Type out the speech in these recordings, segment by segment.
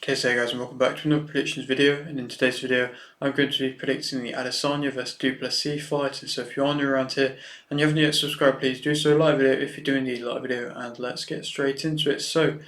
Okay, so hey guys, and welcome back to another predictions video. And in today's video, I'm going to be predicting the Adesanya vs Plessis fight. And so if you're new around here and you haven't yet subscribed, please do so. Like video if you do indeed like video, and let's get straight into it. So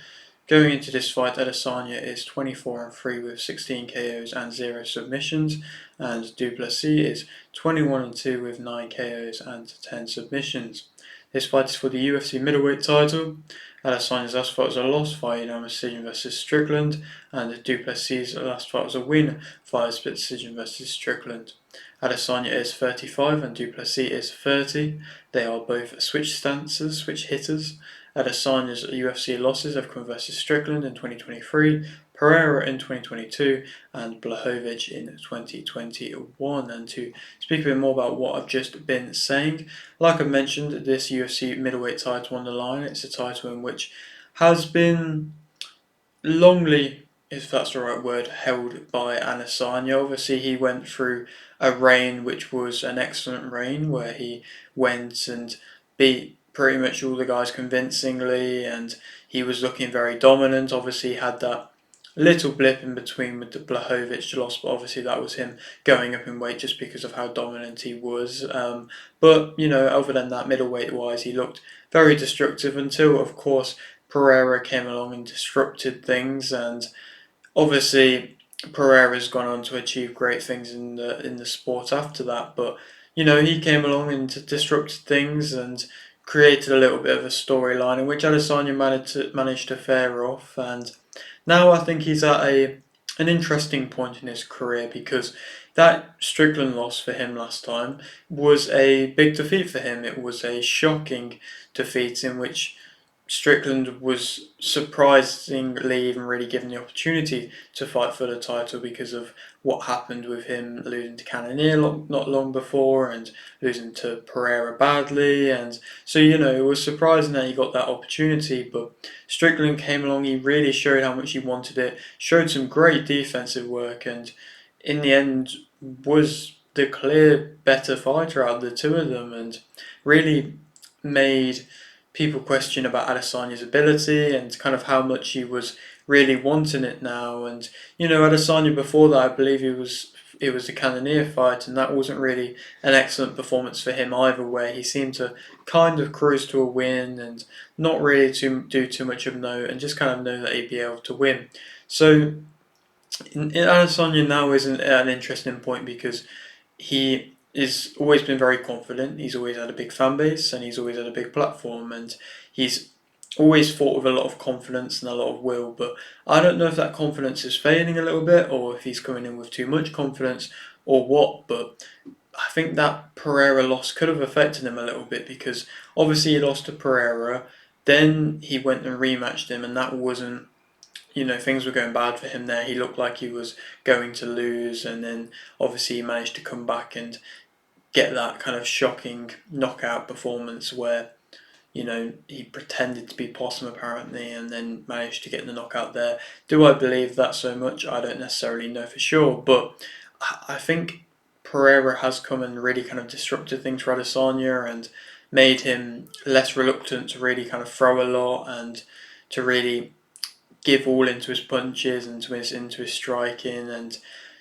going into this fight, Adesanya is 24-3 with 16 KOs and 0 submissions, and Du Plessis is 21-2 with 9 KOs and 10 submissions. This fight is for the UFC middleweight title. Adesanya's last fight was a loss via unanimous decision versus Strickland, and Du Plessis' last fight was a win via split decision versus Strickland. Adesanya is 35 and Du Plessis is 30. They are both switch hitters. Adesanya's UFC losses have come versus Strickland in 2023, Pereira in 2022, and Blachowicz in 2021. And to speak a bit more about what I've just been saying, like I mentioned, this UFC middleweight title on the line. It's a title in which has been longly, if that's the right word, held by Adesanya. Obviously, he went through a reign which was an excellent reign, where he went and beat pretty much all the guys convincingly, and he was looking very dominant. Obviously, he had that little blip in between with the Blachowicz loss, but obviously that was him going up in weight just because of how dominant he was. But, other than that, middleweight-wise, he looked very destructive until, of course, Pereira came along and disrupted things, and obviously Pereira's gone on to achieve great things in the sport after that. But he came along and disrupted things and created a little bit of a storyline in which Adesanya managed to fare off. And now I think he's at an interesting point in his career, because that Strickland loss for him last time was a big defeat for him. It was a shocking defeat in which Strickland was surprisingly even really given the opportunity to fight for the title because of what happened with him losing to Cannonier not long before and losing to Pereira badly. And so, it was surprising that he got that opportunity, but Strickland came along, he really showed how much he wanted it, showed some great defensive work, and in the end was the clear better fighter out of the two of them, and really made people question about Adesanya's ability and kind of how much he was really wanting it now. And Adesanya before that, I believe it was the Cannonier fight, and that wasn't really an excellent performance for him either, where he seemed to kind of cruise to a win and not really do too much of note, and just kind of know that he'd be able to win. So Adesanya now is an interesting point, because he has always been very confident. He's always had a big fan base and he's always had a big platform, and he's always fought with a lot of confidence and a lot of will. But I don't know if that confidence is fading a little bit, or if he's coming in with too much confidence, or what. But I think that Pereira loss could have affected him a little bit, because obviously he lost to Pereira, then he went and rematched him, and that wasn't, things were going bad for him there. He looked like he was going to lose, and then obviously he managed to come back and get that kind of shocking knockout performance where, he pretended to be Possum apparently, and then managed to get the knockout there. Do I believe that so much? I don't necessarily know for sure, but I think Pereira has come and really kind of disrupted things for Adesanya and made him less reluctant to really kind of throw a lot and to really give all into his punches and into his striking, and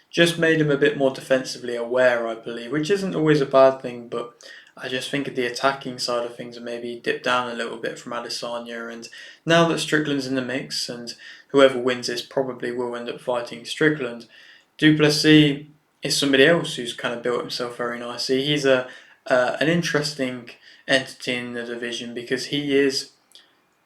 just made him a bit more defensively aware, I believe, which isn't always a bad thing. But I just think the attacking side of things maybe dipped down a little bit from Adesanya. And now that Strickland's in the mix, and whoever wins this probably will end up fighting Strickland, Du Plessis is somebody else who's kind of built himself very nicely. He's an interesting entity in the division, because he is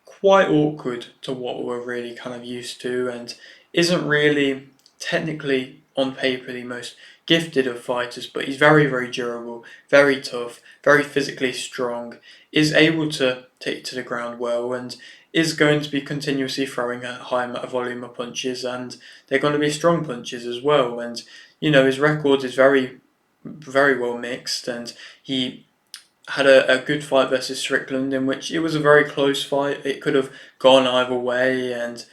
quite awkward to what we're really kind of used to, and isn't really technically on paper the most gifted of fighters, but he's very, very durable, very tough, very physically strong, is able to take to the ground well, and is going to be continuously throwing a high amount of volume of punches, and they're going to be strong punches as well. And his record is very, very well mixed, and he had a good fight versus Strickland, in which it was a very close fight. It could have gone either way, and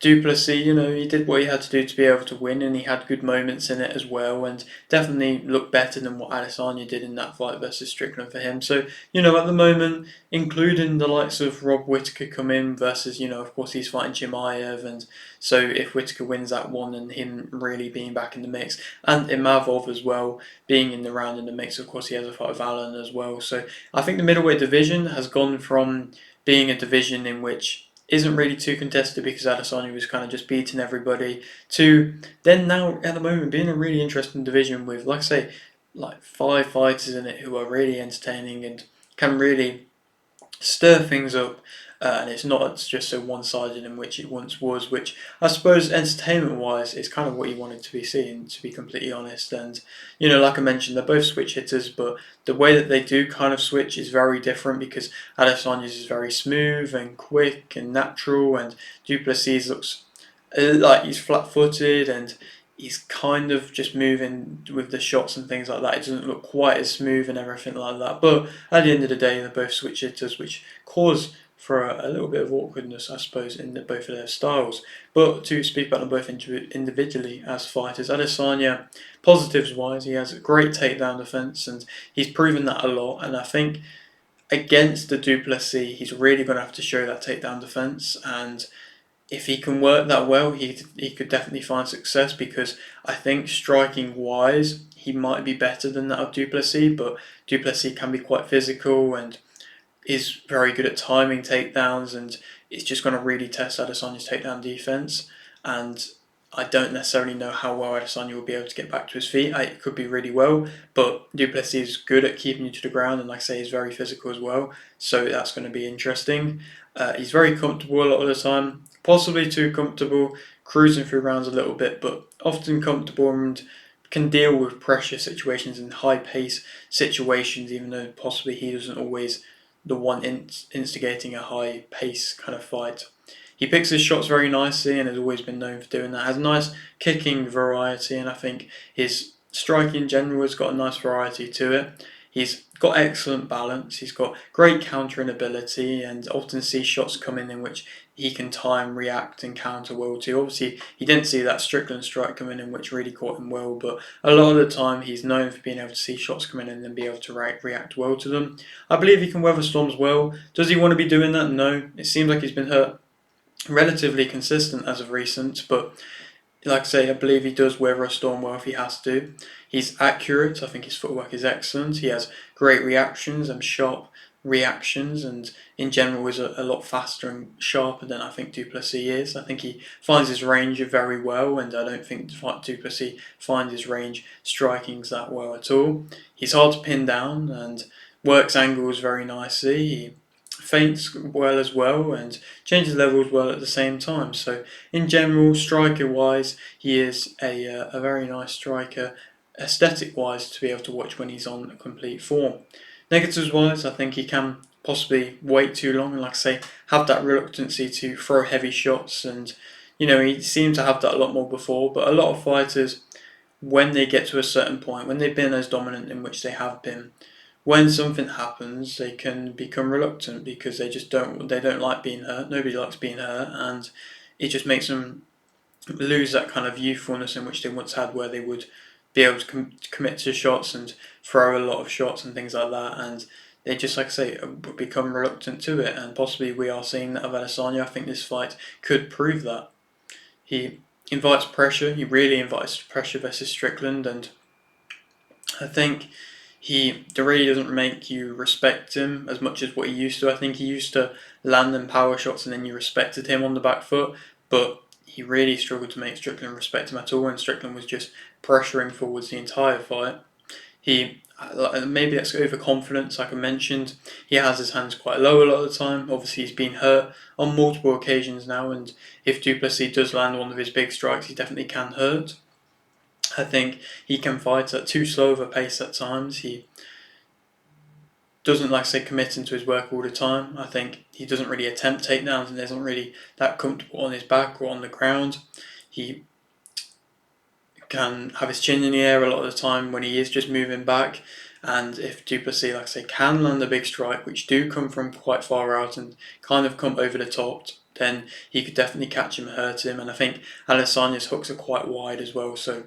Du Plessis, he did what he had to do to be able to win, and he had good moments in it as well, and definitely looked better than what Adesanya did in that fight versus Strickland for him. So, at the moment, including the likes of Rob Whittaker come in versus, of course he's fighting Chimaev, and so if Whittaker wins that one and him really being back in the mix, and Imavov as well being in the round in the mix, of course he has a fight with Allen as well. So I think the middleweight division has gone from being a division in which isn't really too contested because Adesanya was kind of just beating everybody, to then now at the moment being a really interesting division with, like I say, like 5 fighters in it who are really entertaining and can really stir things up, and it's not just so one-sided in which it once was, which I suppose entertainment-wise is kind of what you wanted to be seeing, to be completely honest. And like I mentioned, they're both switch hitters, but the way that they do kind of switch is very different because Adesanya's is very smooth and quick and natural, and Du Plessis looks like he's flat-footed and he's kind of just moving with the shots and things like that. It doesn't look quite as smooth and everything like that. But at the end of the day, they're both switch hitters, which cause for a little bit of awkwardness, I suppose, in both of their styles. But to speak about them both individually as fighters, Adesanya, positives-wise, he has a great takedown defense, and he's proven that a lot. And I think against the Du Plessis, he's really going to have to show that takedown defense, and if he can work that well, he could definitely find success, because I think striking wise, he might be better than that of Du Plessis, but Du Plessis can be quite physical and is very good at timing takedowns, and it's just going to really test Adesanya's takedown defense. And I don't necessarily know how well Adesanya will be able to get back to his feet. It could be really well, but Du Plessis is good at keeping you to the ground, and like I say, he's very physical as well, so that's going to be interesting. He's very comfortable a lot of the time, possibly too comfortable, cruising through rounds a little bit, but often comfortable and can deal with pressure situations and high pace situations, even though possibly he doesn't always the one instigating a high pace kind of fight. He picks his shots very nicely and has always been known for doing that. Has a nice kicking variety, and I think his striking in general has got a nice variety to it. He's got excellent balance, he's got great countering ability, and often sees shots coming in which he can time, react, and counter well to. Obviously, he didn't see that Strickland strike coming in, which really caught him well, but a lot of the time he's known for being able to see shots coming in and be able to react well to them. I believe he can weather storms well. Does he want to be doing that? No. It seems like he's been hurt relatively consistent as of recent, but like I say, I believe he does weather a storm well if he has to. He's accurate. I think his footwork is excellent. He has great reactions and sharp reactions, and in general is a lot faster and sharper than I think Du Plessis is. I think he finds his range very well, and I don't think Du Plessis finds his range strikings that well at all. He's hard to pin down and works angles very nicely. He feints well as well and changes levels well at the same time. So in general, striker-wise, he is a very nice striker, aesthetic-wise, to be able to watch when he's on complete form. Negatives-wise, I think he can possibly wait too long and, like I say, have that reluctancy to throw heavy shots, and he seemed to have that a lot more before, but a lot of fighters, when they get to a certain point, when they've been as dominant in which they have been, when something happens, they can become reluctant because they don't like being hurt. Nobody likes being hurt, and it just makes them lose that kind of youthfulness in which they once had, where they would be able to commit to shots and throw a lot of shots and things like that, and they just, like I say, become reluctant to it. And possibly we are seeing that of Adesanya. I think this fight could prove that. He invites pressure. He really invites pressure versus Strickland, and I think he really doesn't make you respect him as much as what he used to. I think he used to land them power shots and then you respected him on the back foot, but he really struggled to make Strickland respect him at all, and Strickland was just pressuring forwards the entire fight. He maybe that's overconfidence, like I mentioned. He has his hands quite low a lot of the time. Obviously, he's been hurt on multiple occasions now, and if Du Plessis does land one of his big strikes, he definitely can hurt. I think he can fight at too slow of a pace at times. He doesn't, like I say, commit into his work all the time. I think he doesn't really attempt takedowns and isn't really that comfortable on his back or on the ground. He can have his chin in the air a lot of the time when he is just moving back. And if Du Plessis, like I say, can land a big strike, which do come from quite far out and kind of come over the top, then he could definitely catch him and hurt him. And I think Adesanya's hooks are quite wide as well, so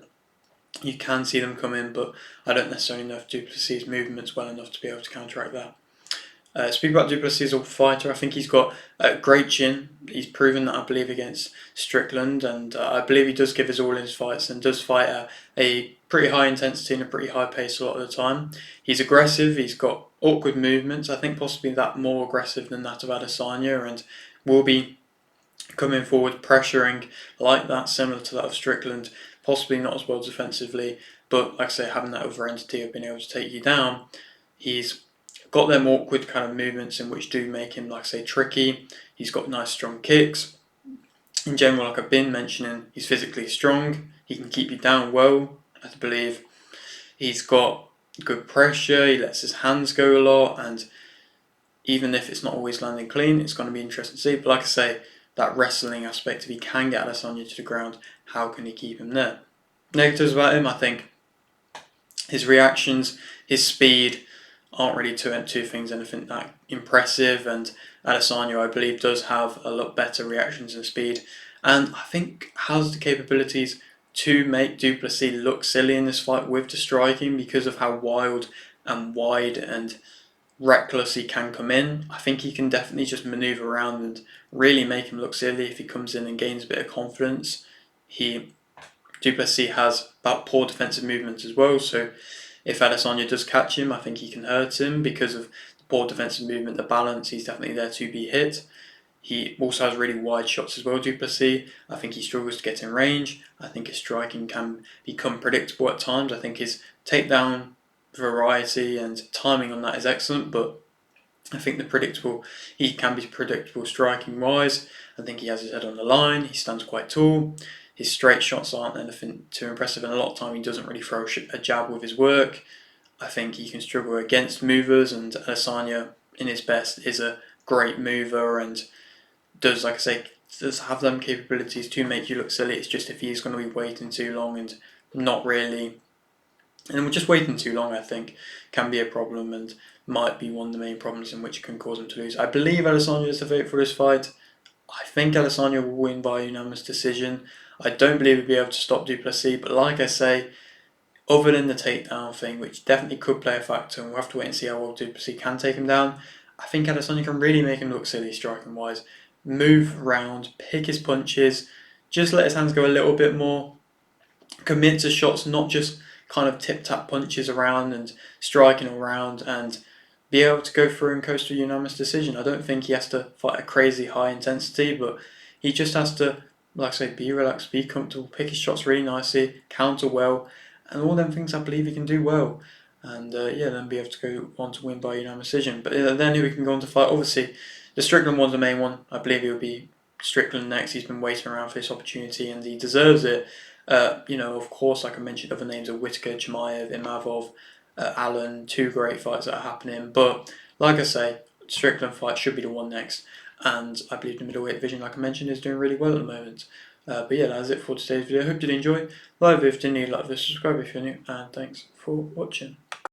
you can see them come in, but I don't necessarily know if du Plessis' movement's well enough to be able to counteract that. Speaking about du Plessis as a fighter, I think he's got a great chin. He's proven that, I believe, against Strickland, and I believe he does give his all in his fights and does fight at a pretty high intensity and a pretty high pace a lot of the time. He's aggressive, he's got awkward movements, I think possibly that more aggressive than that of Adesanya, and will be coming forward pressuring like that, similar to that of Strickland, possibly not as well defensively, but like I say, having that other entity of being able to take you down. He's got them awkward kind of movements in which do make him, like I say, tricky. He's got nice strong kicks. In general, like I've been mentioning, he's physically strong. He can keep you down well, I believe. He's got good pressure. He lets his hands go a lot, and even if it's not always landing clean, it's going to be interesting to see. But like I say, that wrestling aspect, if he can get Adesanya to the ground, how can he keep him there? Negatives about him, I think his reactions, his speed aren't really two things anything that impressive, and Adesanya, I believe, does have a lot better reactions and speed, and I think has the capabilities to make du Plessis look silly in this fight with the striking because of how wild and wide and reckless he can come in. I think he can definitely just manoeuvre around and really make him look silly if he comes in and gains a bit of confidence. Du Plessis has about poor defensive movements as well, so if Adesanya does catch him, I think he can hurt him because of the poor defensive movement, the balance. He's definitely there to be hit. He also has really wide shots as well, du Plessis. I think he struggles to get in range. I think his striking can become predictable at times. I think his takedown variety and timing on that is excellent, but I think he can be predictable striking wise. I think he has his head on the line. He stands quite tall. His straight shots aren't anything too impressive, and a lot of time he doesn't really throw a jab with his work. I think he can struggle against movers, and Adesanya, in his best, is a great mover and does, like I say, does have them capabilities to make you look silly. It's just if he's going to be waiting too long and not really, and just waiting too long, I think, can be a problem and might be one of the main problems in which can cause him to lose. I believe Adesanya is the favourite for this fight. I think Adesanya will win by unanimous decision. I don't believe he'll be able to stop du Plessis, but like I say, other than the takedown thing, which definitely could play a factor, and we'll have to wait and see how well du Plessis can take him down, I think Adesanya can really make him look silly striking-wise. Move around, pick his punches, just let his hands go a little bit more, commit to shots, not just kind of tip-tap punches around and striking around, and be able to go through and coast to a unanimous decision. I don't think he has to fight a crazy high intensity, but he just has to, like I say, be relaxed, be comfortable, pick his shots really nicely, counter well, and all them things I believe he can do well. And then be able to go on to win by unanimous decision. But then who we can go on to fight, obviously, the Strickland one's the main one. I believe it will be Strickland next. He's been waiting around for this opportunity and he deserves it. Of course, like I mentioned, other names are Whittaker, Chimaev, Imavov, Allen, two great fights that are happening. But like I say, Strickland fight should be the one next. And I believe the middleweight division, like I mentioned, is doing really well at the moment. That's it for today's video. I hope you did enjoy. Like if you did, like this, subscribe if you're new, and thanks for watching.